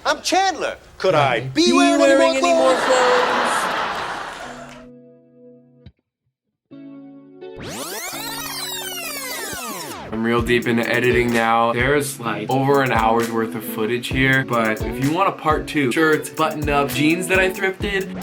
I'm Chandler. Could I be wearing any more clothes? I'm real deep into editing now. There's like over an hour's worth of footage here, but if you want a part 2, shirts, button up, jeans that I thrifted.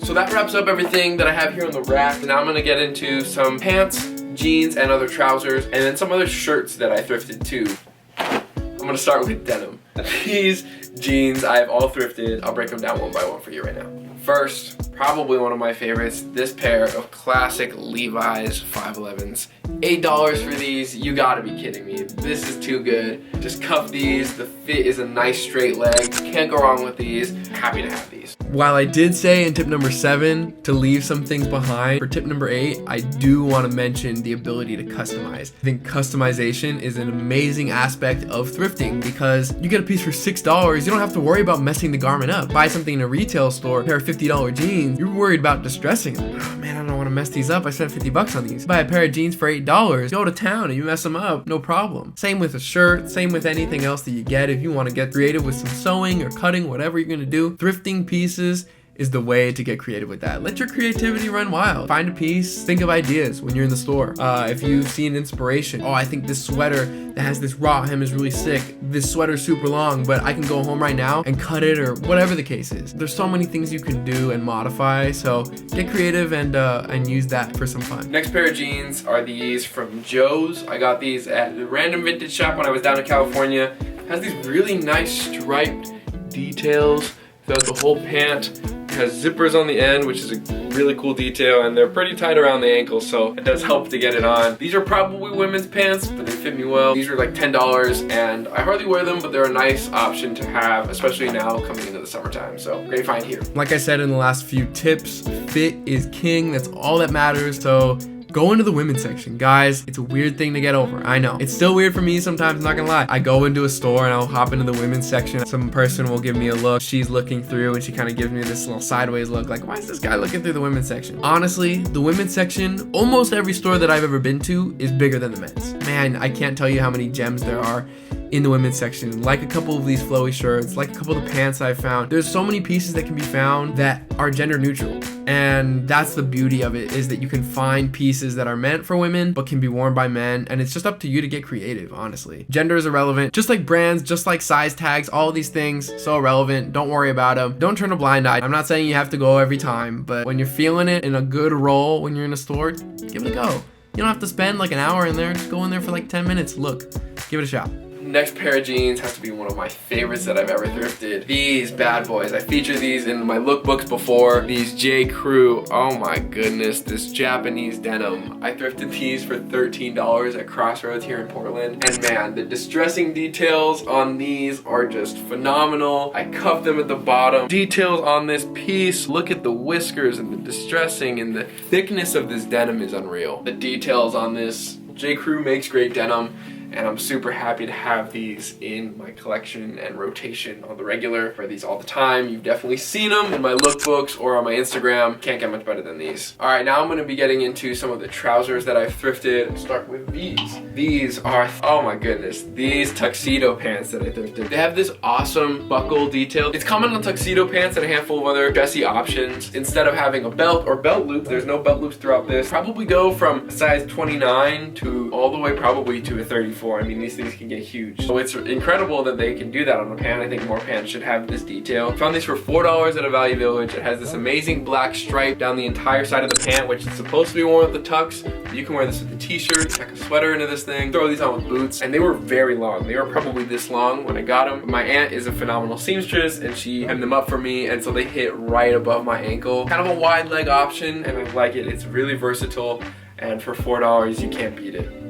So that wraps up everything that I have here on the rack. Now I'm gonna get into some pants, jeans, and other trousers, and then some other shirts that I thrifted too. I'm gonna start with denim. These jeans I have all thrifted. I'll break them down one by one for you right now. First, probably one of my favorites, this pair of classic Levi's 511s. $8 for these, you gotta be kidding me. This is too good. Just cuff these, the fit is a nice straight leg. Can't go wrong with these. Happy to have these. While I did say in tip number 7 to leave some things behind, for tip number 8, I do want to mention the ability to customize. I think customization is an amazing aspect of thrifting because you get a piece for $6, you don't have to worry about messing the garment up. Buy something in a retail store, a pair of $50 jeans, you're worried about distressing them. Oh man, I don't want to mess these up. I spent 50 bucks on these. Buy a pair of jeans for $8, go to town and you mess them up, no problem. Same with a shirt, same with anything else that you get. If you want to get creative with some sewing or cutting, whatever you're gonna do, thrifting pieces is the way to get creative with that. Let your creativity run wild. Find a piece, think of ideas when you're in the store. If you see an inspiration, oh, I think this sweater that has this raw hem is really sick. This sweater's super long, but I can go home right now and cut it, or whatever the case is. There's so many things you can do and modify, so get creative and use that for some fun. Next pair of jeans are these from Joe's. I got these at a random vintage shop when I was down in California. It has these really nice striped details throughout the whole pant. It has zippers on the end, which is a really cool detail, and they're pretty tight around the ankle, so it does help to get it on. These are probably women's pants, but they fit me well. These are like $10, and I hardly wear them, but they're a nice option to have, especially now coming into the summertime, so great find here. Like I said in the last few tips, fit is king. That's all that matters, so go into the women's section. Guys, it's a weird thing to get over. I know. It's still weird for me sometimes, not gonna lie. I go into a store and I'll hop into the women's section. Some person will give me a look. She's looking through and she kind of gives me this little sideways look like, why is this guy looking through the women's section? Honestly, the women's section, almost every store that I've ever been to is bigger than the men's. Man, I can't tell you how many gems there are in the women's section. Like a couple of these flowy shirts, like a couple of the pants I found. There's so many pieces that can be found that are gender neutral. And that's the beauty of it, is that you can find pieces that are meant for women but can be worn by men, and it's just up to you to get creative, honestly. Gender is irrelevant, just like brands, just like size tags, all of these things, so irrelevant. Don't worry about them. Don't turn a blind eye. I'm not saying you have to go every time, but when you're feeling it in a good role when you're in a store, give it a go. You don't have to spend like an hour in there, just go in there for like 10 minutes, look, give it a shot. Next pair of jeans has to be one of my favorites that I've ever thrifted. These bad boys. I featured these in my lookbooks before. These J. Crew. Oh my goodness, this Japanese denim. I thrifted these for $13 at Crossroads here in Portland. And man, the distressing details on these are just phenomenal. I cuffed them at the bottom. Details on this piece. Look at the whiskers and the distressing, and the thickness of this denim is unreal. The details on this. J. Crew makes great denim, and I'm super happy to have these in my collection and rotation on the regular. I wear these all the time. You've definitely seen them in my lookbooks or on my Instagram. Can't get much better than these. All right, now I'm gonna be getting into some of the trousers that I've thrifted. I'll start with these. These are, oh my goodness, these tuxedo pants that I thrifted. They have this awesome buckle detail. It's common on tuxedo pants and a handful of other dressy options. Instead of having a belt or belt loop, there's no belt loops throughout this. Probably go from a size 29 to all the way probably to a 34. I mean, these things can get huge. So it's incredible that they can do that on a pant. I think more pants should have this detail. I found these for $4 at a Value Village. It has this amazing black stripe down the entire side of the pant, which is supposed to be worn with the tux. You can wear this with a t-shirt, tack a sweater into this thing, throw these on with boots, and they were very long. They were probably this long when I got them. My aunt is a phenomenal seamstress, and she hemmed them up for me, and so they hit right above my ankle. Kind of a wide leg option, and I like it. It's really versatile, and for $4, you can't beat it.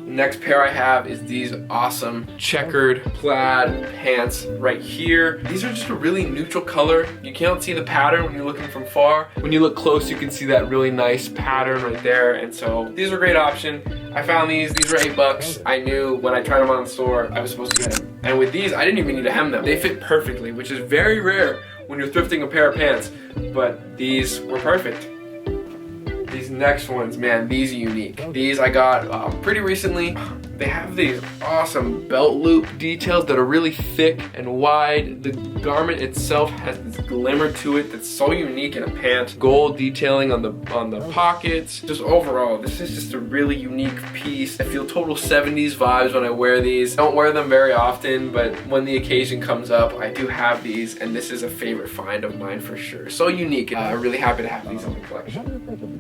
Next pair I have is these awesome checkered plaid pants right here. These are just a really neutral color. You can't see the pattern when you're looking from far. When you look close, you can see that really nice pattern right there. And so these are a great option. I found these were $8. I knew when I tried them on the store, I was supposed to get them. And with these, I didn't even need to hem them. They fit perfectly, which is very rare when you're thrifting a pair of pants, but these were perfect. These next ones, man, these are unique. These I got pretty recently. They have these awesome belt loop details that are really thick and wide. The garment itself has this glimmer to it that's so unique in a pant. Gold detailing on the pockets. Just overall, this is just a really unique piece. I feel total 70s vibes when I wear these. I don't wear them very often, but when the occasion comes up, I do have these, and this is a favorite find of mine for sure. So unique. I'm really happy to have these in the collection.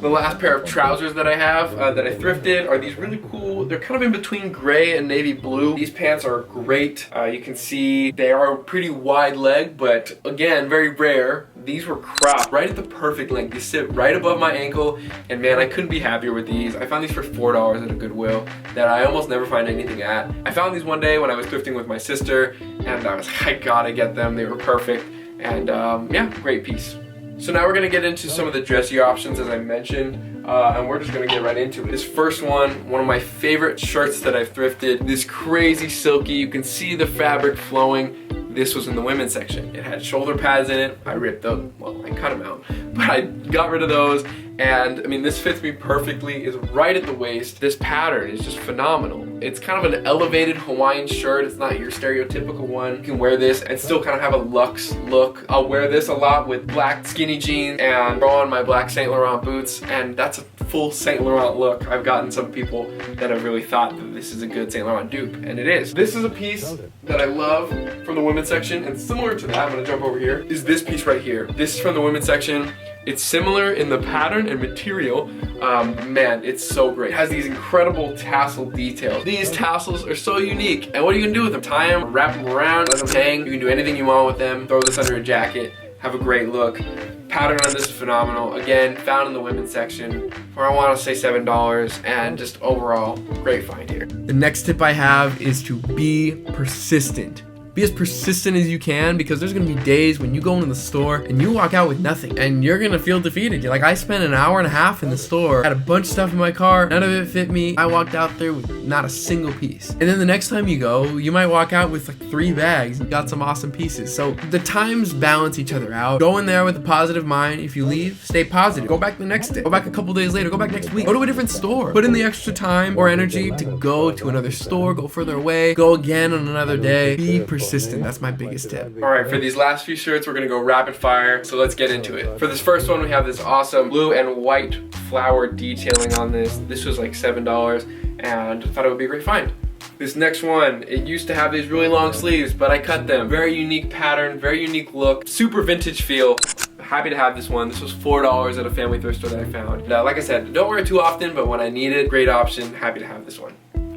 The last pair of trousers that I have that I thrifted are these really cool. They're kind of in between gray and navy blue. These pants are great. You can see they are pretty wide leg, but again, very rare. These were cropped right at the perfect length. They sit right above my ankle, and man, I couldn't be happier with these. I found these for $4 at a Goodwill that I almost never find anything at. I found these one day when I was thrifting with my sister, and I was like, I gotta get them. They were perfect, and yeah, great piece. So now we're gonna get into some of the dressier options, as I mentioned, and we're just gonna get right into it. This first one of my favorite shirts that I've thrifted. This crazy silky, you can see the fabric flowing. This was in the women's section. It had shoulder pads in it. I ripped them, well, I cut them out, but I got rid of those. And I mean, this fits me perfectly. It's right at the waist. This pattern is just phenomenal. It's kind of an elevated Hawaiian shirt. It's not your stereotypical one. You can wear this and still kind of have a luxe look. I'll wear this a lot with black skinny jeans and throw on my black Saint Laurent boots, and that's a full Saint Laurent look. I've gotten some people that have really thought that this is a good Saint Laurent dupe, and it is. This is a piece that I love from the women's section, and similar to that, I'm gonna jump over here, is this piece right here. This is from the women's section. It's similar in the pattern and material. Man, it's so great. It has these incredible tassel details. These tassels are so unique. And what are you gonna do with them? Tie them, wrap them around, let them hang. You can do anything you want with them. Throw this under a jacket, have a great look. Pattern on this is phenomenal. Again, found in the women's section for, I wanna say $7, and just overall, great find here. The next tip I have is to be persistent. Be as persistent as you can, because there's gonna be days when you go into the store and you walk out with nothing and you're gonna feel defeated. You're like, I spent an hour and a half in the store, had a bunch of stuff in my car, none of it fit me. I walked out there with not a single piece. And then the next time you go, you might walk out with like 3 bags and got some awesome pieces. So the times balance each other out. Go in there with a positive mind. If you leave, stay positive. Go back the next day. Go back a couple days later. Go back next week. Go to a different store. Put in the extra time or energy to go to another store, go further away, go again on another day. Be persistent. That's my biggest tip. All right, for these last few shirts, we're gonna go rapid fire, so let's get into it. For this first one, we have this awesome blue and white flower detailing on this. This was like $7, and I thought it would be a great find. This next one, it used to have these really long sleeves, but I cut them. Very unique pattern, very unique look, super vintage feel. Happy to have this one. This was $4 at a family thrift store that I found. Like I said, don't wear it too often, but when I need it, great option. Happy to have this one.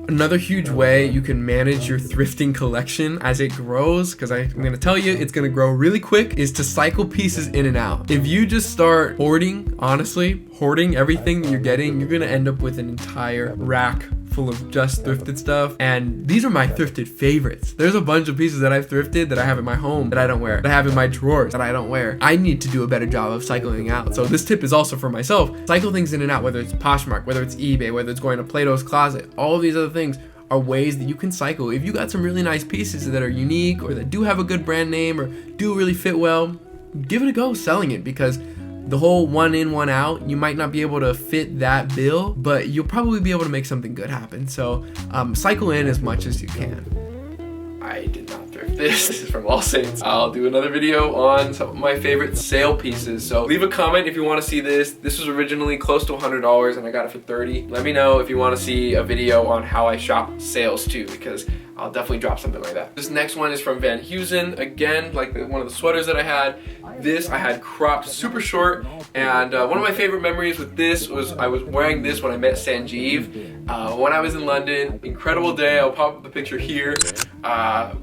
Another huge way you can manage your thrifting collection as it grows, because I'm gonna tell you it's gonna grow really quick, is to cycle pieces in and out. If you just start hoarding, honestly, hoarding everything that you're getting, you're gonna end up with an entire rack full of just thrifted stuff. And these are my thrifted favorites. There's a bunch of pieces that I've thrifted that I have in my home that I don't wear, that I have in my drawers that I don't wear. I need to do a better job of cycling out. So this tip is also for myself. Cycle things in and out, whether it's Poshmark, whether it's eBay, whether it's going to Plato's Closet. All of these other things are ways that you can cycle. If you got some really nice pieces that are unique or that do have a good brand name or do really fit well, give it a go selling it, because the whole one in, one out, you might not be able to fit that bill, but you'll probably be able to make something good happen. So cycle in as much as you can. I did not thrift this. This is from All Saints. I'll do another video on some of my favorite sale pieces. So leave a comment if you want to see this. This was originally close to $100 and I got it for $30. Let me know if you want to see a video on how I shop sales too, because I'll definitely drop something like that. This next one is from Van Heusen. Again, like one of the sweaters that I had. This I had cropped super short, and one of my favorite memories with this was I was wearing this when I met Sanjeev when I was in London. Incredible day. I'll pop up the picture here.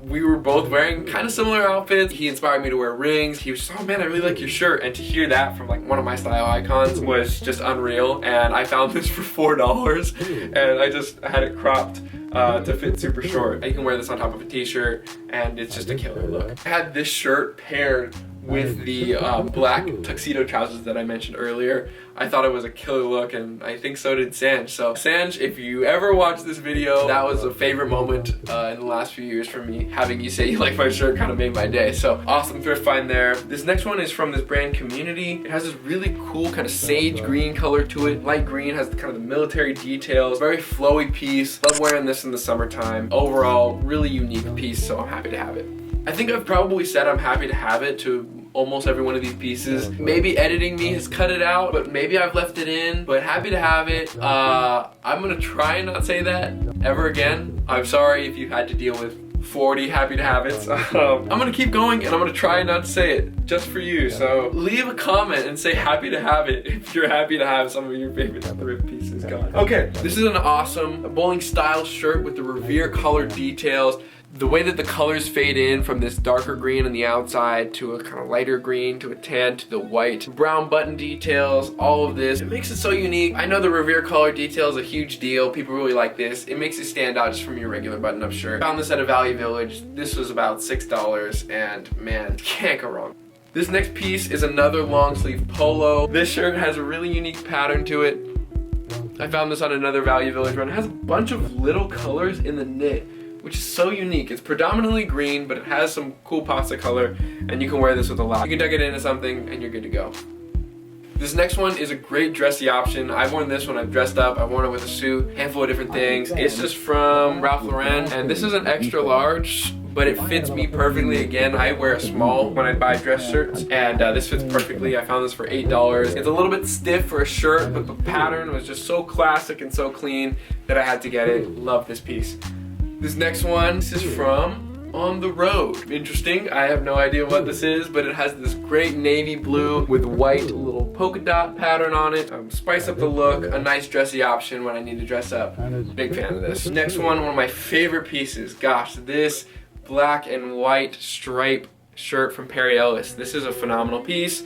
We were both wearing kind of similar outfits. He inspired me to wear rings. He was just, oh man, I really like your shirt. And to hear that from like one of my style icons was just unreal. And I found this for $4, and I just had it cropped to fit super short. You can wear this on top of a t-shirt, and it's just a killer look. I had this shirt paired with the black tuxedo trousers that I mentioned earlier. I thought it was a killer look, and I think so did Sanj. So Sanj, if you ever watch this video, that was a favorite moment in the last few years for me. Having you say you like my shirt kind of made my day. So awesome thrift find there. This next one is from this brand Community. It has this really cool kind of sage green color to it. Light green, has kind of the military details. Very flowy piece. Love wearing this in the summertime. Overall, really unique piece, so I'm happy to have it. I think I've probably said I'm happy to have it to almost every one of these pieces. Maybe editing me has cut it out, but maybe I've left it in, but happy to have it. I'm gonna try and not say that ever again. I'm sorry if you had to deal with 40 happy to have it. I'm gonna keep going, and I'm gonna try not to say it just for you. So leave a comment and say happy to have it if you're happy to have some of your favorite thrift pieces gone. Okay, this is an awesome bowling style shirt with the Revere color details. The way that the colors fade in from this darker green on the outside to a kind of lighter green to a tan to the white, brown button details, all of this, it makes it so unique. I know the Revere color detail is a huge deal. People really like this. It makes it stand out just from your regular button-up shirt. Found this at a Value Village. This was about $6, and man, can't go wrong. This next piece is another long sleeve polo. This shirt has a really unique pattern to it. I found this on another Value Village run. It has a bunch of little colors in the knit, which is so unique. It's predominantly green, but it has some cool pops of color, and you can wear this with a lot. You can tuck it into something, and you're good to go. This next one is a great dressy option. I've worn this when I've dressed up. I've worn it with a suit, handful of different things. It's just from Ralph Lauren, and this is an extra large, but it fits me perfectly. Again, I wear a small when I buy dress shirts, and this fits perfectly. I found this for $8. It's a little bit stiff for a shirt, but the pattern was just so classic and so clean that I had to get it. Love this piece. This next one, this is from On the Road. Interesting, I have no idea what this is, but it has this great navy blue with white little polka dot pattern on it. Spice up the look, a nice dressy option when I need to dress up. Big fan of this. Next one of my favorite pieces. Gosh, this black and white stripe shirt from Perry Ellis. This is a phenomenal piece.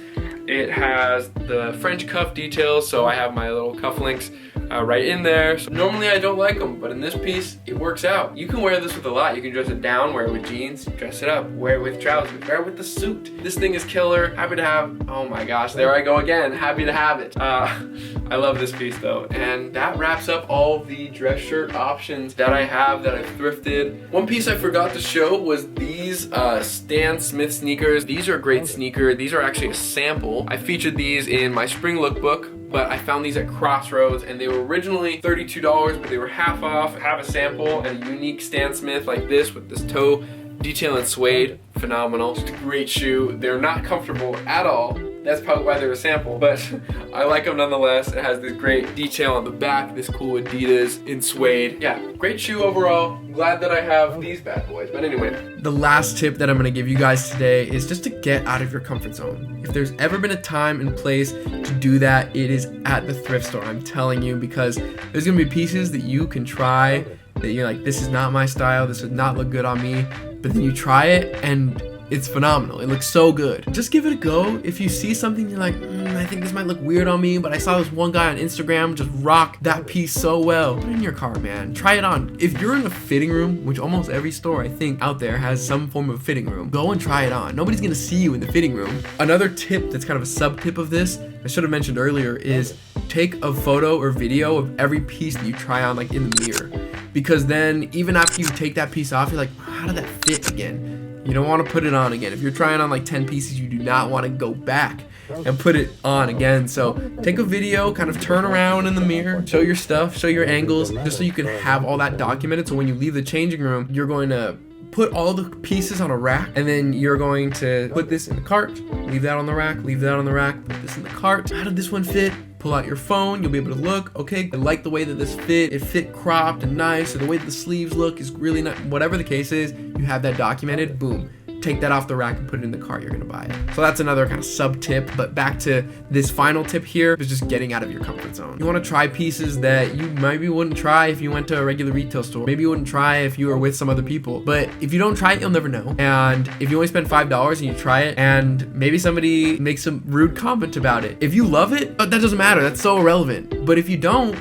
It has the French cuff details, so I have my little cufflinks right in there. So normally I don't like them, but in this piece, it works out. You can wear this with a lot. You can dress it down, wear it with jeans, dress it up, wear it with trousers, wear it with the suit. This thing is killer. Happy to have. Oh my gosh, there I go again. Happy to have it. I love this piece though. And that wraps up all the dress shirt options that I have that I've thrifted. One piece I forgot to show was these Stan Smith sneakers. These are a great sneaker. These are actually a sample. I featured these in my spring lookbook, but I found these at Crossroads, and they were originally $32, but they were half off. I have a sample and a unique Stan Smith like this with this toe detail and suede. Phenomenal. Just a great shoe. They're not comfortable at all. That's probably why they're a sample, but I like them nonetheless. It has this great detail on the back, this cool Adidas in suede. Yeah, great shoe overall. Glad that I have these bad boys, but anyway. The last tip that I'm gonna give you guys today is just to get out of your comfort zone. If there's ever been a time and place to do that, it is at the thrift store, I'm telling you, because there's gonna be pieces that you can try that you're like, this is not my style, this would not look good on me, but then you try it and it's phenomenal. It looks so good. Just give it a go. If you see something you're like, I think this might look weird on me, but I saw this one guy on Instagram just rock that piece so well. Put it in your car, man. Try it on. If you're in a fitting room, which almost every store I think out there has some form of fitting room, go and try it on. Nobody's gonna see you in the fitting room. Another tip that's kind of a sub tip of this, I should have mentioned earlier, is take a photo or video of every piece that you try on, like in the mirror. Because then even after you take that piece off, you're like, how did that fit again? You don't want to put it on again. If you're trying on like 10 pieces, you do not want to go back and put it on again. So take a video, kind of turn around in the mirror, show your stuff, show your angles, just so you can have all that documented. So when you leave the changing room, you're going to put all the pieces on a rack, and then you're going to put this in the cart, leave that on the rack, leave that on the rack, put this in the cart. How did this one fit? Pull out your phone, you'll be able to look, okay, I like the way that this fit, it fit cropped and nice, or the way that the sleeves look is really nice. Whatever the case is, you have that documented, boom. Take that off the rack and put it in the cart, you're gonna buy it. So that's another kind of sub tip, but back to this final tip here is just getting out of your comfort zone. You wanna try pieces that you maybe wouldn't try if you went to a regular retail store. Maybe you wouldn't try if you were with some other people, but if you don't try it, you'll never know. And if you only spend $5 and you try it, and maybe somebody makes some rude comment about it, if you love it, that doesn't matter, that's so irrelevant. But if you don't,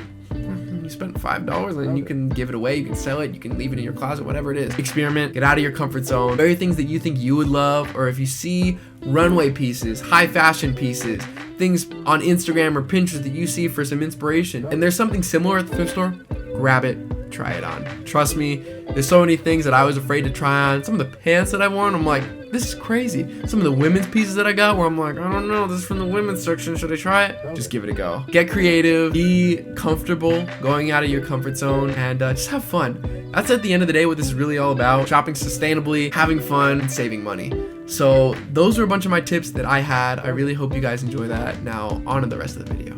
you spent $5 and you can give it away, you can sell it, you can leave it in your closet, whatever it is. Experiment, get out of your comfort zone, very things that you think you would love, or if you see runway pieces, high fashion pieces, things on Instagram or Pinterest that you see for some inspiration, and there's something similar at the thrift store, grab it, try it on. Trust me, there's so many things that I was afraid to try on. Some of the pants that I worn, I'm like, this is crazy. Some of the women's pieces that I got where I'm like, I don't know, this is from the women's section, should I try it? Just give it a go. Get creative, be comfortable going out of your comfort zone, and just have fun. That's at the end of the day what this is really all about. Shopping sustainably, having fun, and saving money. So those are a bunch of my tips that I had. I really hope you guys enjoy that. Now on to the rest of the video.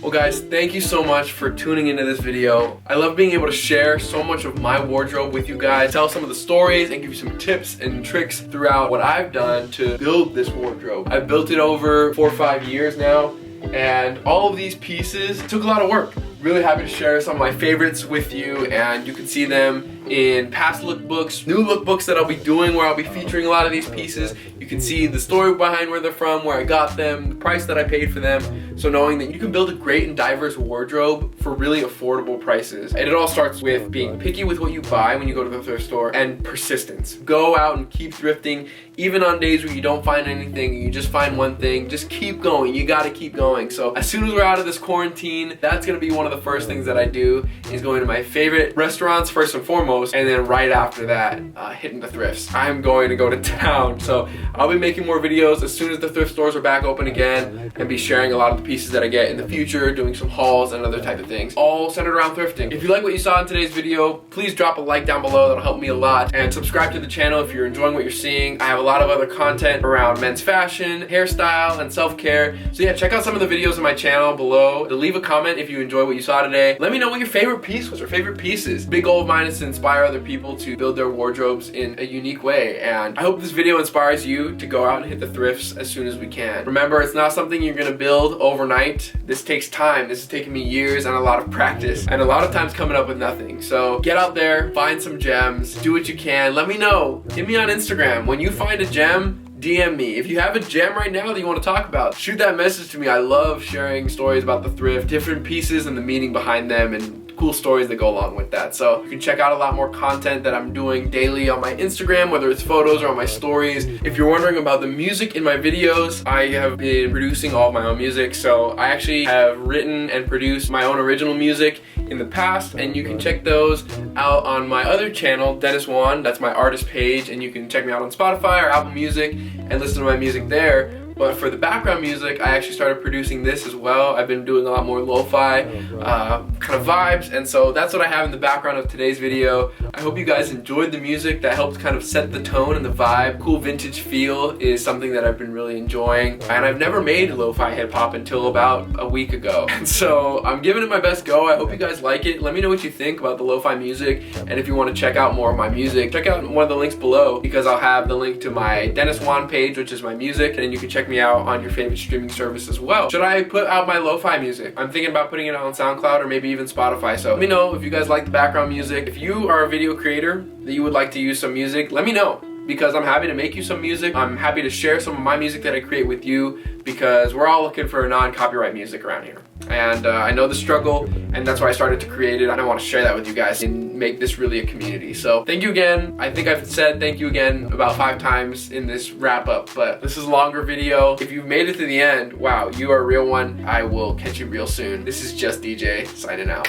Well guys, thank you so much for tuning into this video. I love being able to share so much of my wardrobe with you guys, tell some of the stories and give you some tips and tricks throughout what I've done to build this wardrobe. I've built it over 4 or 5 years now, and all of these pieces took a lot of work. Really happy to share some of my favorites with you, and you can see them in past lookbooks, new lookbooks that I'll be doing where I'll be featuring a lot of these pieces. You can see the story behind where they're from, where I got them, the price that I paid for them. So knowing that you can build a great and diverse wardrobe for really affordable prices. And it all starts with being picky with what you buy when you go to the thrift store, and persistence. Go out and keep thrifting, even on days where you don't find anything, you just find one thing, just keep going. You gotta keep going. So as soon as we're out of this quarantine, that's gonna be one of the first things that I do, is going to my favorite restaurants first and foremost, and then right after that, hitting the thrifts. I'm going to go to town. So I'll be making more videos as soon as the thrift stores are back open again, and be sharing a lot of the pieces that I get in the future, doing some hauls and other type of things, all centered around thrifting. If you like what you saw in today's video, please drop a like down below, that'll help me a lot, and subscribe to the channel if you're enjoying what you're seeing. I have a lot of other content around men's fashion, hairstyle, and self-care. So yeah, check out some of the videos on my channel below. Leave a comment if you enjoy what you saw today. Let me know what your favorite piece was, or favorite pieces. Big goal of mine is to inspire other people to build their wardrobes in a unique way, and I hope this video inspires you to go out and hit the thrifts as soon as we can. Remember, it's not something you're gonna build overnight. This takes time. This has taken me years and a lot of practice, and a lot of times coming up with nothing. So get out there, find some gems, do what you can. Let me know. Hit me on Instagram. When you find a gem, DM me. If you have a gem right now that you want to talk about, shoot that message to me. I love sharing stories about the thrift, different pieces and the meaning behind them, and cool stories that go along with that. So you can check out a lot more content that I'm doing daily on my Instagram, whether it's photos or on my stories. If you're wondering about the music in my videos, I have been producing all of my own music. So I actually have written and produced my own original music in the past, and you can check those out on my other channel, Dennis Juan. That's my artist page, and you can check me out on Spotify or Apple Music and listen to my music there. But for the background music, I actually started producing this as well. I've been doing a lot more lo-fi kind of vibes, and so that's what I have in the background of today's video. I hope you guys enjoyed the music. That helped kind of set the tone and the vibe. Cool vintage feel is something that I've been really enjoying, and I've never made lo-fi hip-hop until about a week ago. And so I'm giving it my best go. I hope you guys like it. Let me know what you think about the lo-fi music, and if you want to check out more of my music, check out one of the links below, because I'll have the link to my Dennis Juan page, which is my music, and then you can check me out on your favorite streaming service as well. Should I put out my lo-fi music? I'm thinking about putting it on SoundCloud or maybe even Spotify. So let me know if you guys like the background music. If you are a video creator that you would like to use some music, let me know, because I'm happy to make you some music. I'm happy to share some of my music that I create with you, because we're all looking for non-copyright music around here. And I know the struggle, and that's why I started to create it. I want to share that with you guys and make this really a community. So thank you again. I think I've said thank you again about 5 times in this wrap up, but this is a longer video. If you've made it to the end, wow, you are a real one. I will catch you real soon. This is Just DJ signing out.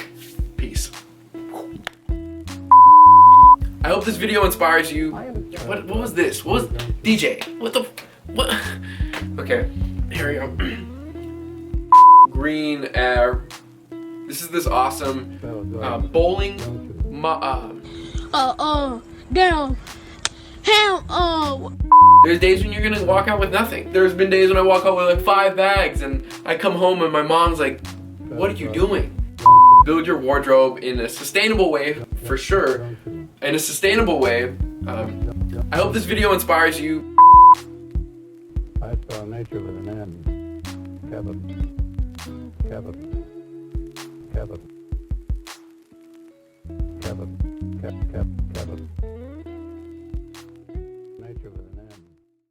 Peace. I hope this video inspires you. What was this? What was DJ? What? Okay, here we go. Green air. This is this awesome bowling. Down. Hell, There's days when you're gonna walk out with nothing. There's been days when I walk out with like 5 bags, and I come home and my mom's like, "What are you doing?" Build your wardrobe in a sustainable way, for sure. In a sustainable way. I hope this video inspires you. I saw nature with an end. Cabot.